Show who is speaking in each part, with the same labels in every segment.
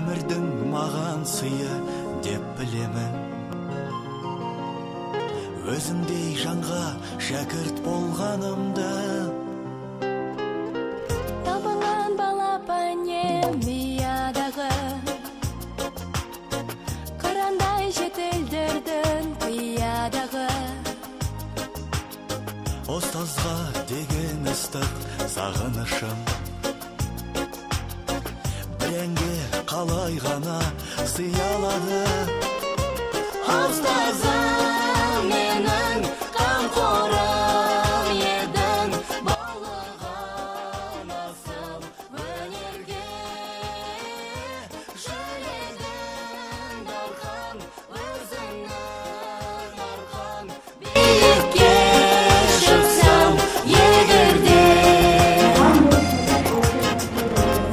Speaker 1: өмірдің маған сыйы деп білемін. Өзіңдей жанға шәкірт болғанымды.
Speaker 2: Табылған балапанем миядағы, қырандай жетілдірдің қиядағы.
Speaker 1: Ұстазға деген ыстық сағынышым, біренге қалай ғана сыялады. Ұстазым менің қамқорым едің, балаған асыл өнерге. Жүрегім дархан, өзіңнің арқан, биікке шықсам егерде.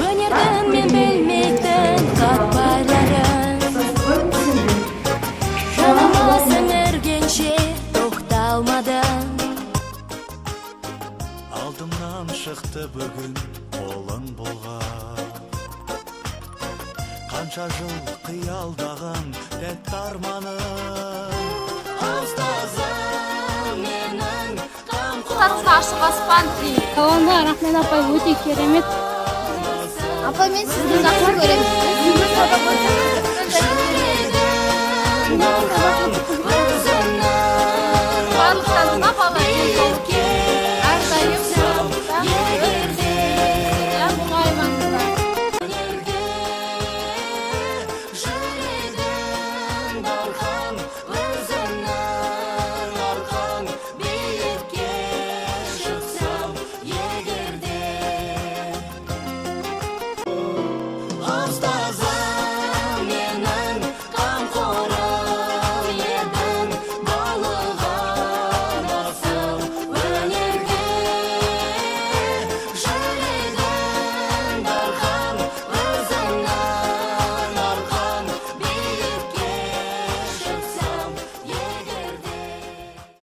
Speaker 2: Өнердің мен білмейтін қатпарларын, жаныма сіңіргенше тоқталмадым.
Speaker 1: Алдымнан шықты бүгін қолың болған, қанша жыл қиялдаған тәтті арманым. Ұстазым менің
Speaker 3: Ұстазға ашық аспан тілеймін.
Speaker 4: Каванға рахмет апай, өте керемет.
Speaker 3: Апа, мен сізді жақсы көремін.